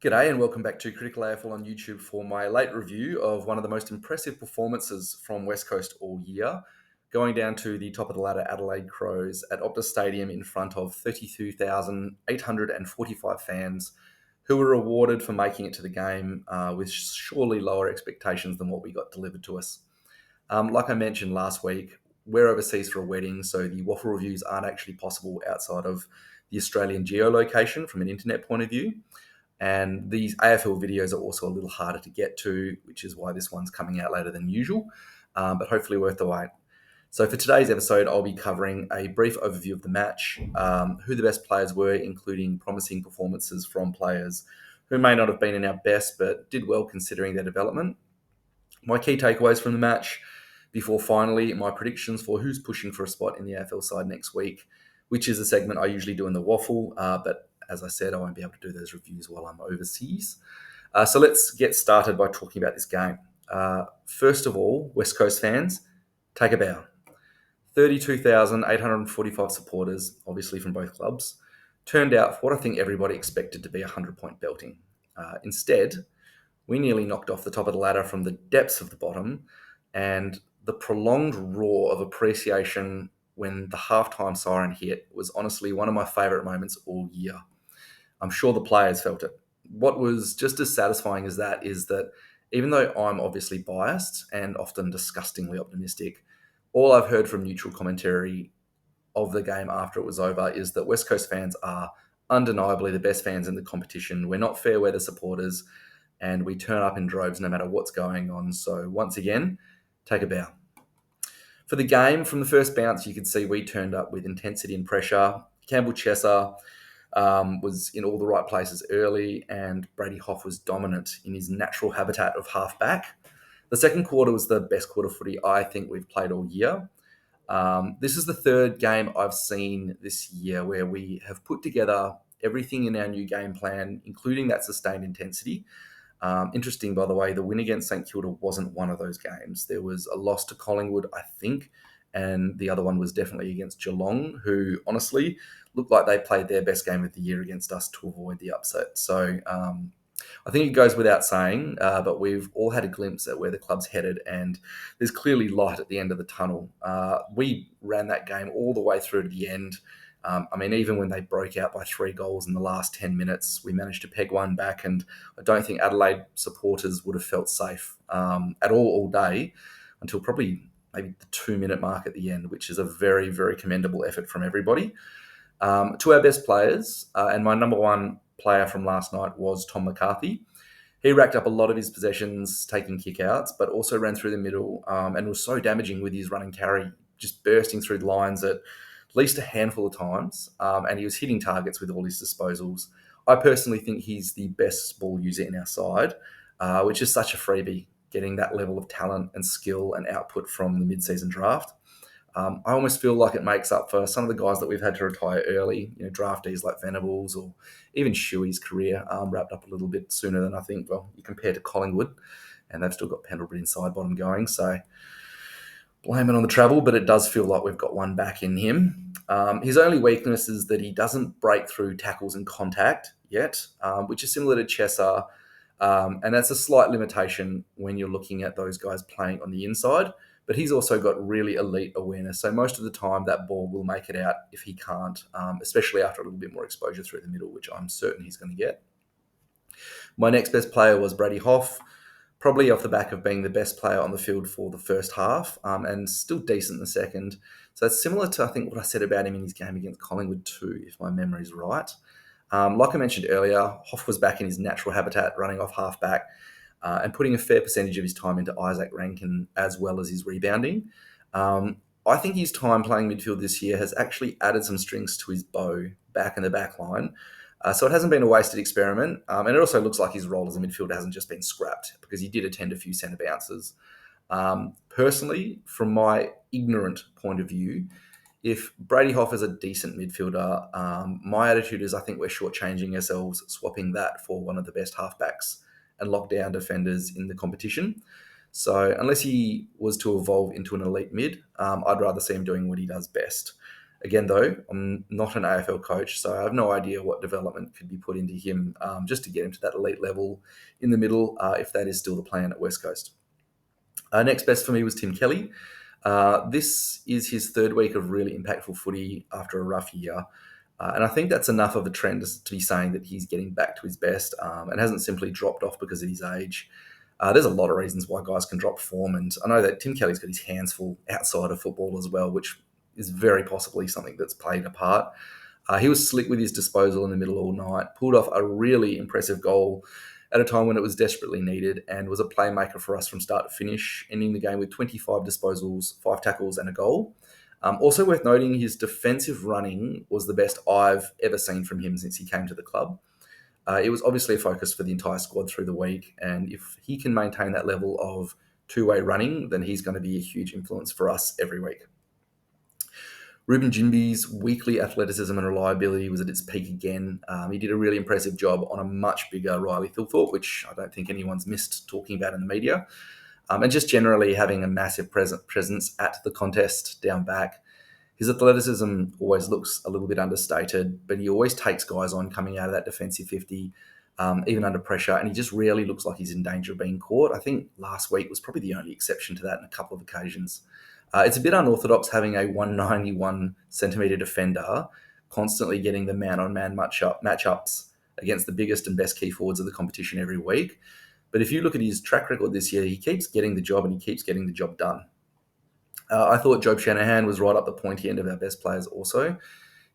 G'day and welcome back to Critical AFL on YouTube for my late review of one of the most impressive performances from West Coast all year, going down to the top of the ladder Adelaide Crows at Optus Stadium in front of 32,845 fans who were rewarded for making it to the game with surely lower expectations than what we got delivered to us. Like I mentioned last week, we're overseas for a wedding, so the waffle reviews aren't actually possible outside of the Australian geolocation from an internet point of view. And these AFL videos are also a little harder to get to, which is why this one's coming out later than usual, but hopefully worth the wait. So for today's episode, I'll be covering a brief overview of the match, who the best players were, including promising performances from players who may not have been in our best, but did well considering their development. My key takeaways from the match, before finally my predictions for who's pushing for a spot in the AFL side next week, which is a segment I usually do in the waffle, but as I said, I won't be able to do those reviews while I'm overseas. So let's get started by talking about this game. First of all, West Coast fans, take a bow. 32,845 supporters, obviously from both clubs, turned out for what I think everybody expected to be a 100-point belting. Instead, we nearly knocked off the top of the ladder from the depths of the bottom, and the prolonged roar of appreciation when the halftime siren hit was honestly one of my favourite moments all year. I'm sure the players felt it. What was just as satisfying as that is that even though I'm obviously biased and often disgustingly optimistic, all I've heard from neutral commentary of the game after it was over is that West Coast fans are undeniably the best fans in the competition. We're not fair weather supporters and we turn up in droves no matter what's going on. So once again, take a bow. For the game, from the first bounce, you could see we turned up with intensity and pressure. Campbell Chesser was in all the right places early, and Brady Hoff was dominant in his natural habitat of halfback. The second quarter was the best quarter footy I think we've played all year. This is the third game I've seen this year where we have put together everything in our new game plan, including that sustained intensity. Interesting, by the way, the win against St Kilda wasn't one of those games. There was a loss to Collingwood, I think, and the other one was definitely against Geelong, who honestly looked like they played their best game of the year against us to avoid the upset. So I think it goes without saying, but we've all had a glimpse at where the club's headed, and there's clearly light at the end of the tunnel. We ran that game all the way through to the end. Even when they broke out by 3 goals in the last 10 minutes, we managed to peg one back, and I don't think Adelaide supporters would have felt safe at all day until probably maybe the 2-minute mark at the end, which is a very, very commendable effort from everybody. To our best players, and my number one player from last night was Tom McCarthy. He racked up a lot of his possessions taking kickouts, but also ran through the middle and was so damaging with his run and carry, just bursting through the lines at least a handful of times, and he was hitting targets with all his disposals. I personally think he's the best ball user in our side, which is such a freebie, getting that level of talent and skill and output from the mid-season draft. I almost feel like it makes up for some of the guys that we've had to retire early, draftees like Venables or even Shuey's career wrapped up a little bit sooner than I think, well, you compare to Collingwood, and they've still got Pendlebury and Sidebottom going, so blame it on the travel, but it does feel like we've got one back in him. His only weakness is that he doesn't break through tackles and contact yet, which is similar to Chesser, and that's a slight limitation when you're looking at those guys playing on the inside. But he's also got really elite awareness. So most of the time that ball will make it out if he can't, especially after a little bit more exposure through the middle, which I'm certain he's going to get. My next best player was Brady Hoff, probably off the back of being the best player on the field for the first half and still decent in the second. So it's similar to, I think, what I said about him in his game against Collingwood too, if my memory's right. Like I mentioned earlier, Hoff was back in his natural habitat, running off halfback, and putting a fair percentage of his time into Isaac Rankin as well as his rebounding. I think his time playing midfield this year has actually added some strings to his bow back in the back line. So it hasn't been a wasted experiment. And it also looks like his role as a midfielder hasn't just been scrapped because he did attend a few centre bounces. Personally, from my ignorant point of view, if Brady Hoff is a decent midfielder, my attitude is I think we're shortchanging ourselves swapping that for one of the best halfbacks and lockdown defenders in the competition. So unless he was to evolve into an elite mid, I'd rather see him doing what he does best. Again, though, I'm not an AFL coach, so I have no idea what development could be put into him just to get him to that elite level in the middle, if that is still the plan at West Coast. Next best for me was Tim Kelly. This is his third week of really impactful footy after a rough year. And I think that's enough of a trend to be saying that he's getting back to his best and hasn't simply dropped off because of his age. There's a lot of reasons why guys can drop form, and I know that Tim Kelly's got his hands full outside of football as well, which is very possibly something that's played a part. He was slick with his disposal in the middle all night, pulled off a really impressive goal at a time when it was desperately needed, and was a playmaker for us from start to finish, ending the game with 25 disposals, 5 tackles, and a goal. Also worth noting, his defensive running was the best I've ever seen from him since he came to the club. It was obviously a focus for the entire squad through the week, and if he can maintain that level of two-way running, then he's going to be a huge influence for us every week. Ruben Jimby's weekly athleticism and reliability was at its peak again. He did a really impressive job on a much bigger Riley Thilthorpe, which I don't think anyone's missed talking about in the media. And just generally having a massive presence at the contest down back. His athleticism always looks a little bit understated, but he always takes guys on coming out of that defensive 50, even under pressure, and he just rarely looks like he's in danger of being caught. I think last week was probably the only exception to that in a couple of occasions. It's a bit unorthodox having a 191 centimetre defender constantly getting the man-on-man matchups against the biggest and best key forwards of the competition every week. But if you look at his track record this year, he keeps getting the job and he keeps getting the job done. I thought Job Shanahan was right up the pointy end of our best players also.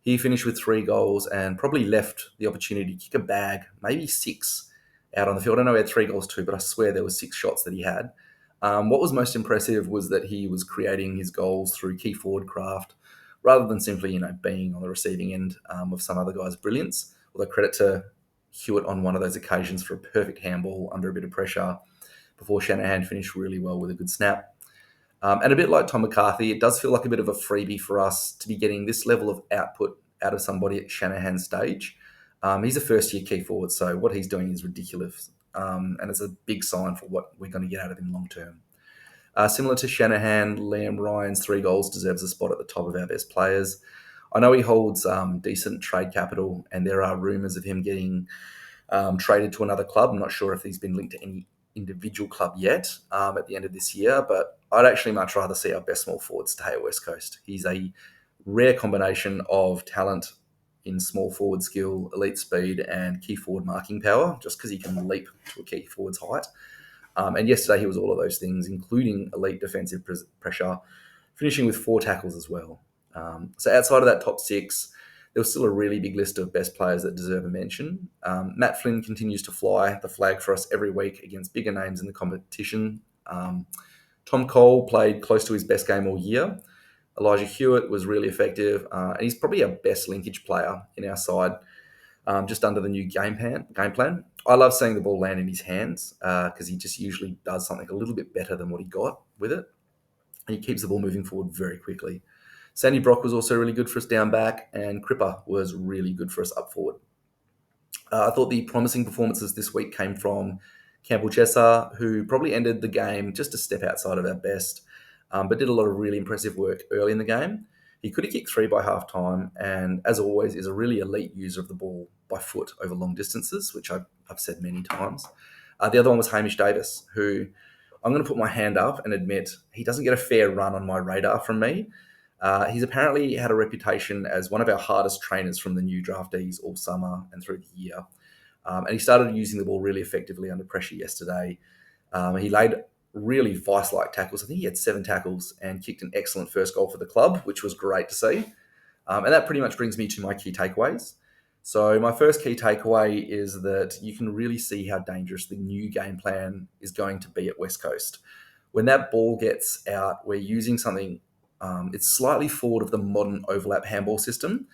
He finished with 3 goals and probably left the opportunity to kick a bag, maybe 6, out on the field. I know he had 3 goals too, but I swear there were 6 shots that he had. What was most impressive was that he was creating his goals through key forward craft rather than simply, being on the receiving end of some other guy's brilliance. Although credit to Hewitt on one of those occasions for a perfect handball under a bit of pressure before Shanahan finished really well with a good snap. And a bit like Tom McCarthy, it does feel like a bit of a freebie for us to be getting this level of output out of somebody at Shanahan's stage. He's a first-year key forward, so what he's doing is ridiculous. And it's a big sign for what we're going to get out of him long term. Similar to Shanahan, Liam Ryan's 3 goals deserves a spot at the top of our best players. I know he holds decent trade capital, and there are rumours of him getting traded to another club. I'm not sure if he's been linked to any individual club yet at the end of this year, but I'd actually much rather see our best small forward stay at West Coast. He's a rare combination of talent in small forward skill, elite speed, and key forward marking power, just because he can leap to a key forward's height. And yesterday he was all of those things, including elite defensive pressure, finishing with 4 tackles as well. So outside of that top 6, there was still a really big list of best players that deserve a mention. Matt Flynn continues to fly the flag for us every week against bigger names in the competition. Tom Cole played close to his best game all year. Elijah Hewitt was really effective, and he's probably our best linkage player in our side, just under the new game plan. I love seeing the ball land in his hands because he just usually does something a little bit better than what he got with it. And he keeps the ball moving forward very quickly. Sandy Brock was also really good for us down back, and Cripper was really good for us up forward. I thought the promising performances this week came from Campbell Chesser, who probably ended the game just a step outside of our best, but did a lot of really impressive work early in the game. He could have kicked 3 by half time, and as always, is a really elite user of the ball by foot over long distances, which I've said many times. The other one was Hamish Davis, who I'm going to put my hand up and admit he doesn't get a fair run on my radar from me. He's apparently had a reputation as one of our hardest trainers from the new draftees all summer and through the year. And he started using the ball really effectively under pressure yesterday. He laid really vice-like tackles. I think he had 7 tackles and kicked an excellent first goal for the club, which was great to see. And that pretty much brings me to my key takeaways. So my first key takeaway is that you can really see how dangerous the new game plan is going to be at West Coast. When that ball gets out, we're using something, it's slightly forward of the modern overlap handball system.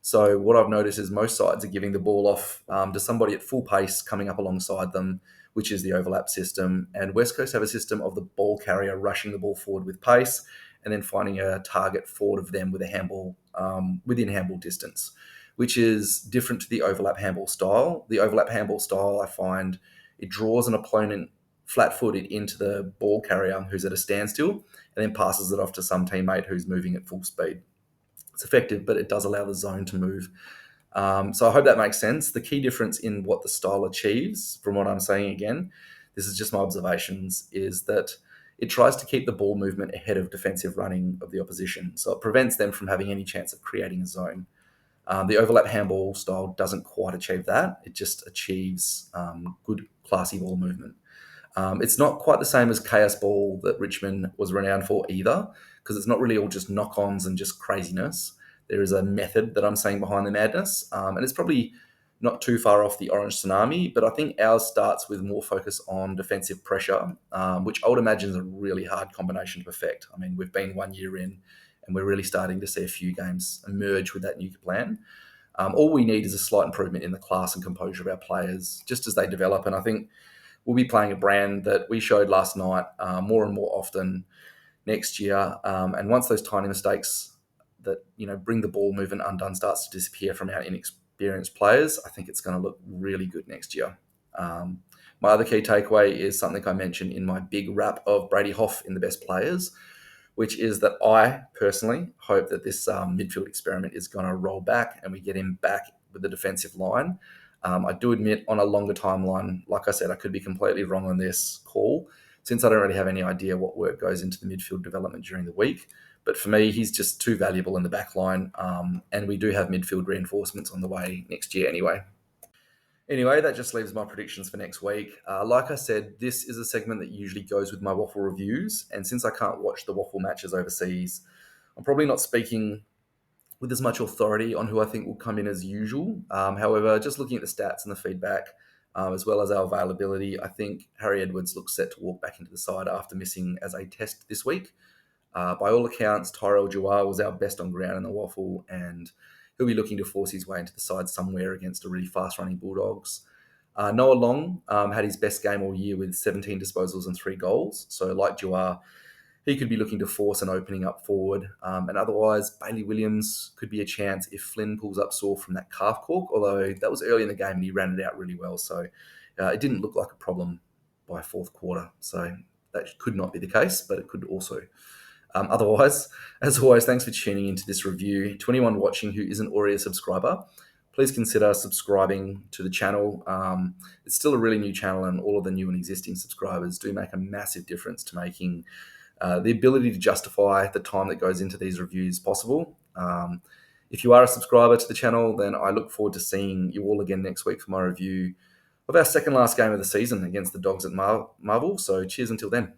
So what I've noticed is most sides are giving the ball off to somebody at full pace coming up alongside them, which is the overlap system. And West Coast have a system of the ball carrier rushing the ball forward with pace and then finding a target forward of them with a handball within handball distance, which is different to the overlap handball style. The overlap handball style, I find, it draws an opponent flat-footed into the ball carrier who's at a standstill and then passes it off to some teammate who's moving at full speed. It's effective, but it does allow the zone to move. So I hope that makes sense. The key difference in what the style achieves, from what I'm saying again, this is just my observations, is that it tries to keep the ball movement ahead of defensive running of the opposition. So it prevents them from having any chance of creating a zone. The overlap handball style doesn't quite achieve that. It just achieves good, classy ball movement. It's not quite the same as chaos ball that Richmond was renowned for either, because it's not really all just knock-ons and just craziness. There is a method that I'm saying behind the madness, and it's probably not too far off the Orange Tsunami, but I think ours starts with more focus on defensive pressure, which I would imagine is a really hard combination to perfect. I mean, we've been 1 year in, and we're really starting to see a few games emerge with that new plan. All we need is a slight improvement in the class and composure of our players just as they develop, and I think we'll be playing a brand that we showed last night more and more often next year. And once those tiny mistakes that bring the ball movement undone starts to disappear from our inexperienced players, I think it's going to look really good next year. My other key takeaway is something I mentioned in my big wrap of Brady Hoff in the best players, which is that I personally hope that this midfield experiment is going to roll back and we get him back with the defensive line. I do admit on a longer timeline, like I said, I could be completely wrong on this call since I don't really have any idea what work goes into the midfield development during the week. But for me, he's just too valuable in the back line, and we do have midfield reinforcements on the way next year anyway. Anyway, that just leaves my predictions for next week. Like I said, this is a segment that usually goes with my waffle reviews, and since I can't watch the waffle matches overseas, I'm probably not speaking with as much authority on who I think will come in as usual. However, just looking at the stats and the feedback, as well as our availability, I think Harry Edwards looks set to walk back into the side after missing as a test this week. By all accounts, Tyrell Jawar was our best on ground in the waffle, and he'll be looking to force his way into the side somewhere against a really fast-running Bulldogs. Noah Long had his best game all year with 17 disposals and 3 goals. So like Jawar, he could be looking to force an opening up forward. And otherwise, Bailey Williams could be a chance if Flynn pulls up sore from that calf cork, although that was early in the game and he ran it out really well. So it didn't look like a problem by fourth quarter. So that could not be the case, but it could also. Otherwise, as always, thanks for tuning into this review. To anyone watching who isn't already a subscriber, please consider subscribing to the channel. It's still a really new channel, and all of the new and existing subscribers do make a massive difference to making the ability to justify the time that goes into these reviews possible. If you are a subscriber to the channel, then I look forward to seeing you all again next week for my review of our second last game of the season against the Dogs at Marvel. So cheers until then.